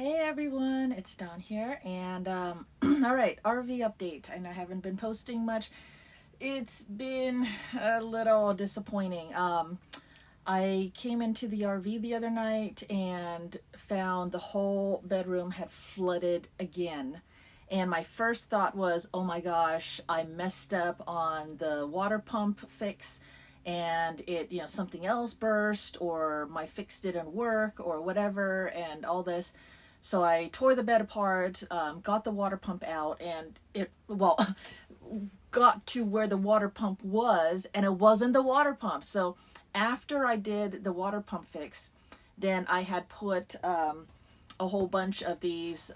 Hey everyone, it's Dawn here, and all right, RV update. I know I haven't been posting much. It's been a little disappointing. I came into the RV the other night and found the whole bedroom had flooded again. And my first thought was, oh my gosh, I messed up on the water pump fix and something else burst or my fix didn't work or whatever and all this. So I tore the bed apart, got the water pump out, and got to where the water pump was, and it wasn't the water pump. So after I did the water pump fix, then I had put a whole bunch of these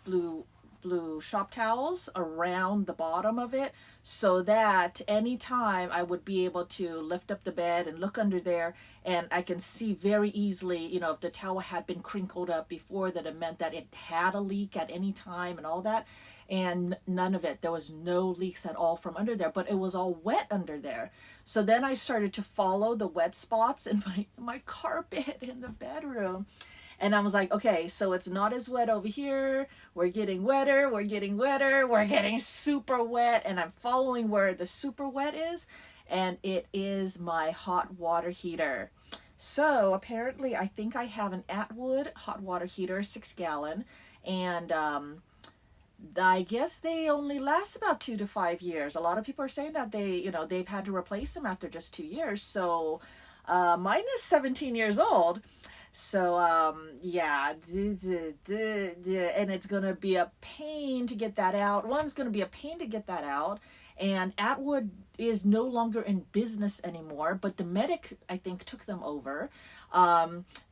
blue shop towels around the bottom of it so that anytime I would be able to lift up the bed and look under there, and I can see very easily, if the towel had been crinkled up before, that it meant that it had a leak at any time and all that. And none of it. There was no leaks at all from under there, but it was all wet under there. So then I started to follow the wet spots in my carpet in the bedroom. And I was like, okay, so it's not as wet over here. We're getting wetter, we're getting wetter, we're getting super wet. And I'm following where the super wet is. And it is my hot water heater. So apparently I think I have an Atwood hot water heater, 6 gallon. And I guess they only last about 2 to 5 years. A lot of people are saying that they've had to replace them after just 2 years. So mine is 17 years old. So, yeah, and it's going to be a pain to get that out. One's going to be a pain to get that out. And Atwood is no longer in business anymore, but Dometic, I think, took them over.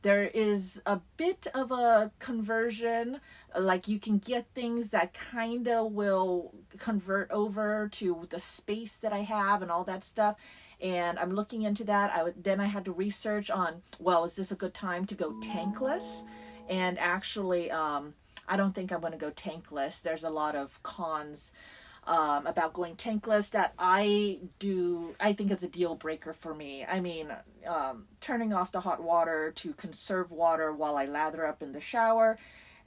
There is a bit of a conversion, like you can get things that kind of will convert over to the space that I have and all that stuff. And I'm looking into that. Then I had to research on, well, is this a good time to go tankless? And actually, I don't think I'm going to go tankless. There's a lot of cons about going tankless that I think it's a deal breaker for me. I mean, turning off the hot water to conserve water while I lather up in the shower,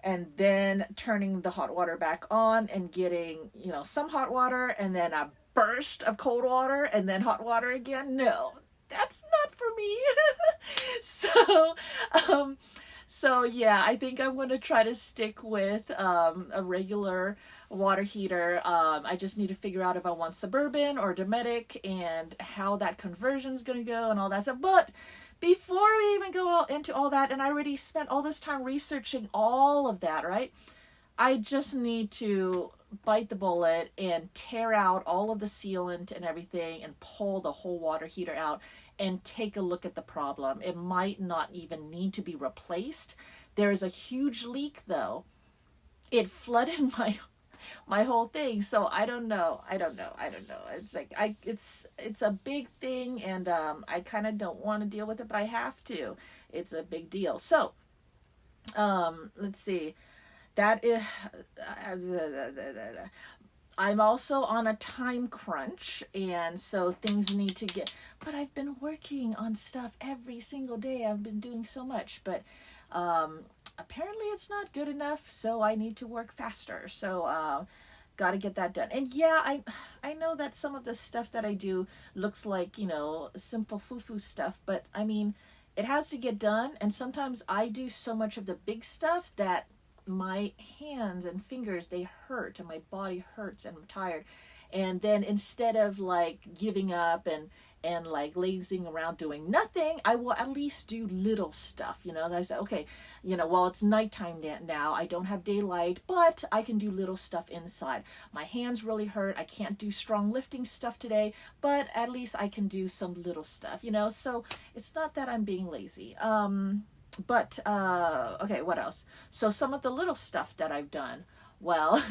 and then turning the hot water back on and getting, some hot water and then a burst of cold water and then hot water again. No, that's not for me. So yeah, I think I'm going to try to stick with a regular water heater. I just need to figure out if I want Suburban or Dometic and how that conversion is going to go and all that stuff. But before we even go into all that, and I already spent all this time researching all of that, right? I just need to bite the bullet and tear out all of the sealant and everything and pull the whole water heater out and take a look at the problem. It might not even need to be replaced. There is a huge leak though. It flooded my whole thing. So I don't know. It's like it's a big thing, and I kind of don't want to deal with it, but I have to. It's a big deal. So let's see. That is I'm also on a time crunch, and so things need to get, but I've been working on stuff every single day. I've been doing so much, but apparently it's not good enough, so I need to work faster. So got to get that done. And yeah, I know that some of the stuff that I do looks like, simple foo-foo stuff, but I mean, it has to get done, and sometimes I do so much of the big stuff that my hands and fingers, they hurt, and my body hurts, and I'm tired. And then instead of like giving up and like lazing around doing nothing, I will at least do little stuff. I say, okay, well, it's nighttime now, I don't have daylight, but I can do little stuff inside. My hands really hurt, I can't do strong lifting stuff today, but at least I can do some little stuff. So it's not that I'm being lazy. But okay, what else? So some of the little stuff that I've done, well,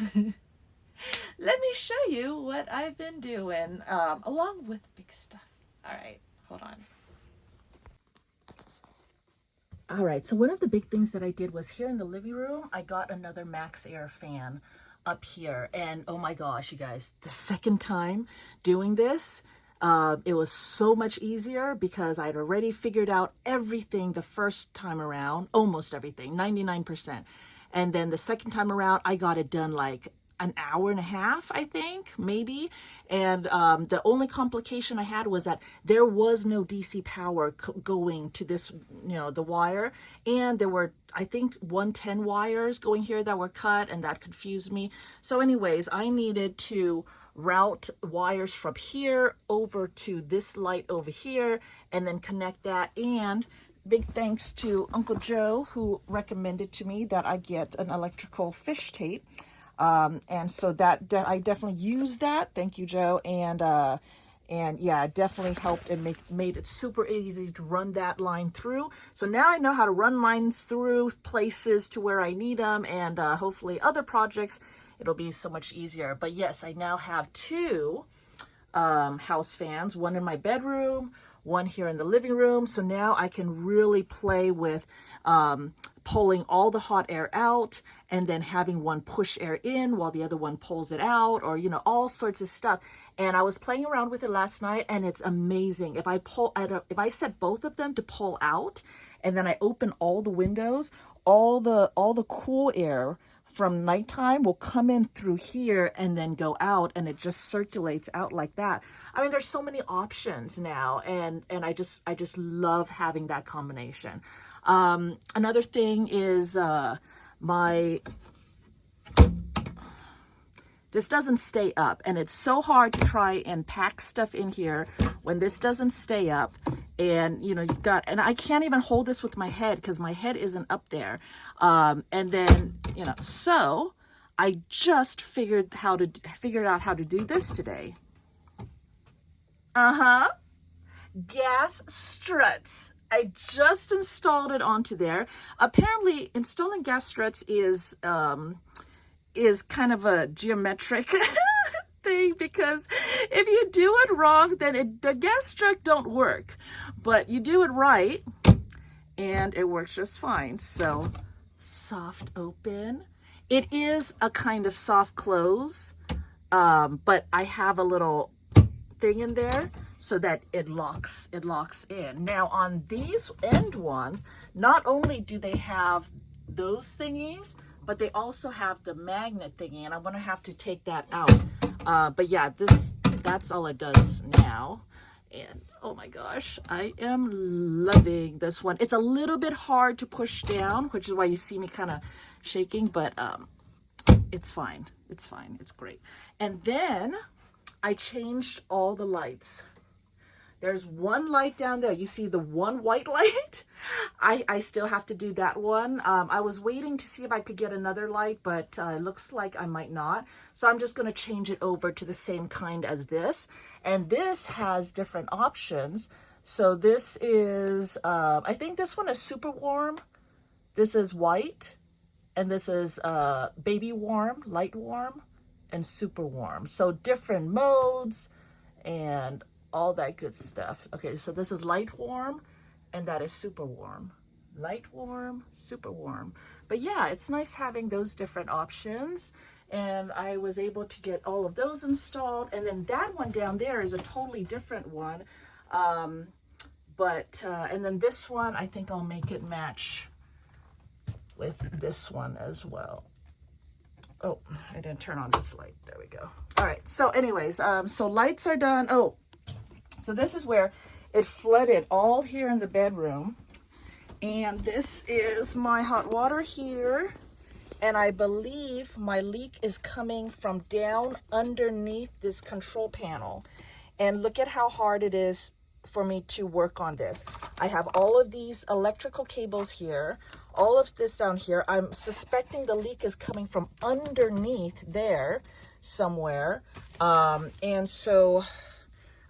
let me show you what I've been doing along with big stuff. All right, hold on. All right, so one of the big things that I did was here in the living room, I got another Max Air fan up here. And oh my gosh, you guys, the second time doing this, it was so much easier because I'd already figured out everything the first time around, almost everything, 99%. And then the second time around, I got it done like an hour and a half, I think, maybe. And the only complication I had was that there was no DC power going to this, the wire. And there were, I think, 110 wires going here that were cut, and that confused me. So anyways, I needed to route wires from here over to this light over here and then connect that. And big thanks to Uncle Joe, who recommended to me that I get an electrical fish tape. And so that I definitely used that. Thank you, Joe. And yeah, it definitely helped and made it super easy to run that line through. So now I know how to run lines through places to where I need them, and hopefully other projects, it'll be so much easier. But yes, I now have two house fans, one in my bedroom, one here in the living room. So now I can really play with pulling all the hot air out and then having one push air in while the other one pulls it out, or, all sorts of stuff. And I was playing around with it last night, and it's amazing. If I set both of them to pull out, and then I open all the windows, all the cool air from nighttime will come in through here and then go out, and it just circulates out like that. I mean, there's so many options now, and I just love having that combination. Another thing is this doesn't stay up, and it's so hard to try and pack stuff in here when this doesn't stay up. And and I can't even hold this with my head because my head isn't up there. And then so I just figured out how to do this today. Gas struts. I just installed it onto there. Apparently, installing gas struts is kind of a geometric thing, because if you do it wrong, then the gas strut don't work. But you do it right, and it works just fine. So, soft open. It is a kind of soft close, but I have a little thing in there so that it locks in. Now on these end ones, not only do they have those thingies, but they also have the magnet thingy, and I'm gonna have to take that out. But yeah, that's all it does now. And oh my gosh, I am loving this one. It's a little bit hard to push down, which is why you see me kind of shaking, but it's fine. It's fine. It's great. And then I changed all the lights. There's one light down there. You see the one white light? I still have to do that one. I was waiting to see if I could get another light, but it looks like I might not. So I'm just going to change it over to the same kind as this. And this has different options. So this is, I think this one is super warm. This is white. And this is baby warm, light warm, and super warm. So different modes and all that good stuff. Okay, so this is light warm, and that is super warm. Light warm, super warm. But yeah, it's nice having those different options. And I was able to get all of those installed. And then that one down there is a totally different one. And then this one, I think I'll make it match with this one as well. Oh, I didn't turn on this light. There we go. All right, so anyways, so lights are done. Oh, so this is where it flooded all here in the bedroom. And this is my hot water here. And I believe my leak is coming from down underneath this control panel. And look at how hard it is for me to work on this. I have all of these electrical cables here, all of this down here. I'm suspecting the leak is coming from underneath there somewhere. And so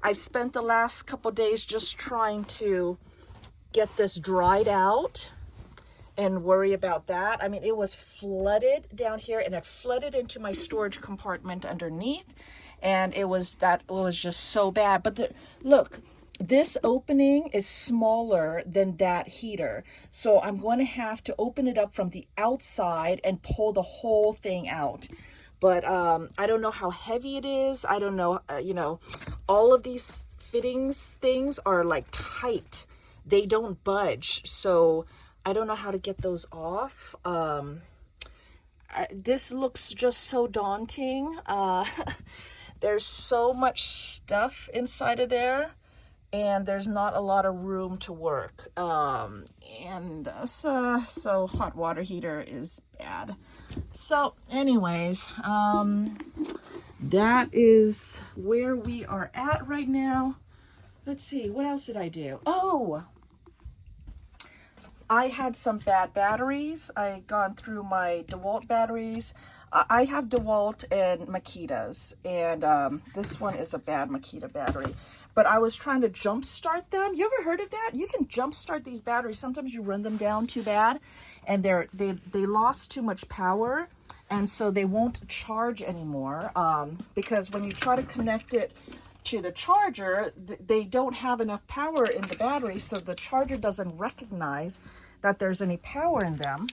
I spent the last couple days just trying to get this dried out and worry about that. I mean, it was flooded down here, and it flooded into my storage compartment underneath, and it was just so bad. But look, this opening is smaller than that heater, so I'm going to have to open it up from the outside and pull the whole thing out. But I don't know how heavy it is. I don't know, all of these things are like tight. They don't budge. So I don't know how to get those off. this looks just so daunting. There's so much stuff inside of there, and there's not a lot of room to work. So hot water heater is bad. So anyways, that is where we are at right now. Let's see, what else did I do? Oh, I had some bad batteries. I gone through my DeWalt batteries. I have DeWalt and Makita's, and this one is a bad Makita battery. But I was trying to jumpstart them. You ever heard of that? You can jumpstart these batteries. Sometimes you run them down too bad, and they lost too much power, and so they won't charge anymore. Because when you try to connect it to the charger, they don't have enough power in the battery, so the charger doesn't recognize that there's any power in them,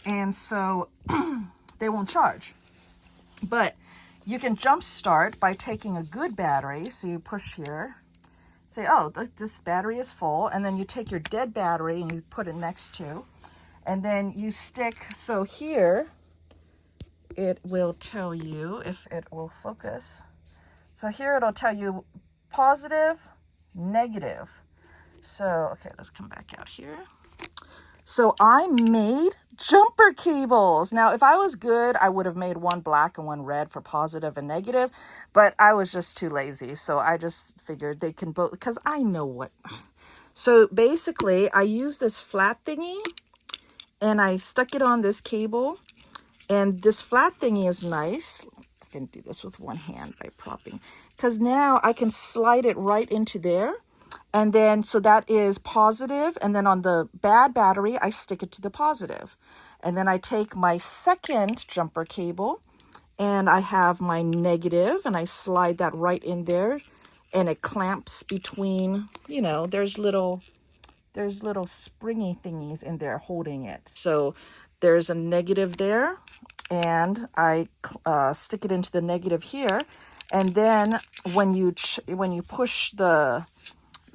and so they won't charge. But you can jump start by taking a good battery. So you push here, say, oh, this battery is full, and then you take your dead battery and you put it next to, and then you stick. So here it will tell you, if it will focus. So here it'll tell you positive, negative. So, okay, let's come back out here. So I made jumper cables. Now, if I was good, I would have made one black and one red for positive and negative, but I was just too lazy. So I just figured they can both, because I know what. So basically, I used this flat thingy and I stuck it on this cable. And this flat thingy is nice. I can do this with one hand by propping, because now I can slide it right into there. And then, so that is positive. And then on the bad battery, I stick it to the positive. And then I take my second jumper cable and I have my negative and I slide that right in there, and it clamps between, there's little springy thingies in there holding it. So there's a negative there, and I stick it into the negative here. And then when you push the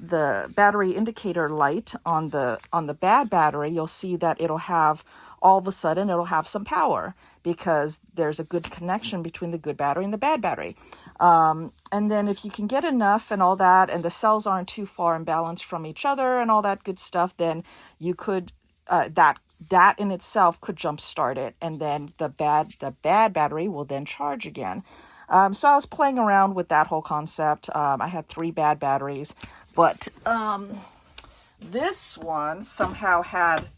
battery indicator light on the bad battery, you'll see that it'll have some power, because there's a good connection between the good battery and the bad battery. And then if you can get enough and all that, and the cells aren't too far imbalanced from each other and all that good stuff, then you could, that in itself could jumpstart it, and then the bad battery will then charge again. So I was playing around with that whole concept. I had 3 bad batteries, but this one somehow had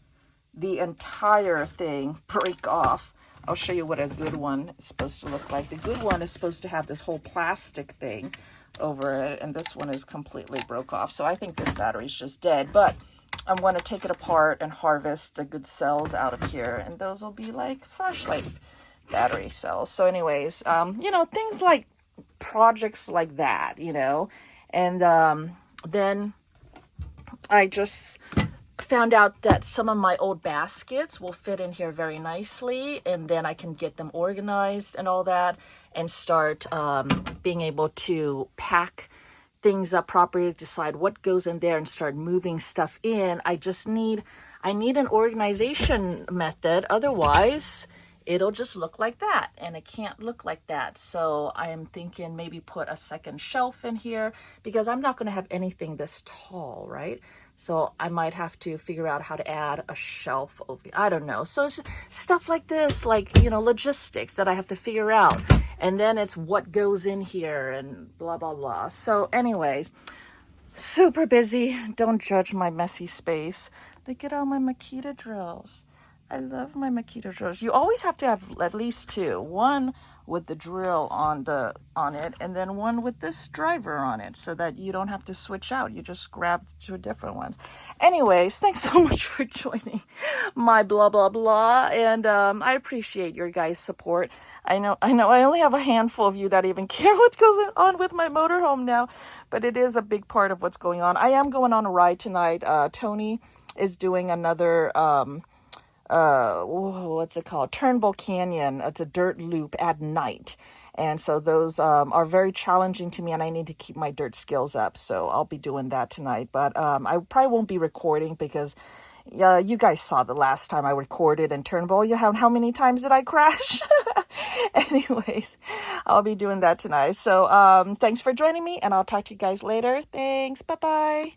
the entire thing break off. I'll show you what a good one is supposed to look like. The good one is supposed to have this whole plastic thing over it, and this one is completely broke off. So I think this battery is just dead, but I'm going to take it apart and harvest the good cells out of here, and those will be like flashlight battery cells. So anyways, things like projects like that, and then I just found out that some of my old baskets will fit in here very nicely, and then I can get them organized and all that, and start being able to pack things up properly, decide what goes in there, and start moving stuff in. I need an organization method. Otherwise, it'll just look like that, and it can't look like that. So I am thinking maybe put a second shelf in here, because I'm not going to have anything this tall, right? So I might have to figure out how to add a shelf over. I don't know. So it's stuff like this, logistics that I have to figure out. And then it's what goes in here and blah, blah, blah. So anyways, super busy. Don't judge my messy space. Look at all my Makita drills. I love my Makita drills. You always have to have at least 2. One with the drill on it, and then one with this driver on it, so that you don't have to switch out. You just grab 2 different ones. Anyways, thanks so much for joining my blah, blah, blah. And I appreciate your guys' support. I know I only have a handful of you that even care what goes on with my motorhome now, but it is a big part of what's going on. I am going on a ride tonight. Tony is doing another what's it called? Turnbull Canyon. It's a dirt loop at night. And so those are very challenging to me, and I need to keep my dirt skills up. So I'll be doing that tonight. But I probably won't be recording, because Yeah, you guys saw the last time I recorded and Turnbull. You have how many times did I crash? Anyways, I'll be doing that tonight. So thanks for joining me, and I'll talk to you guys later. Thanks. Bye bye.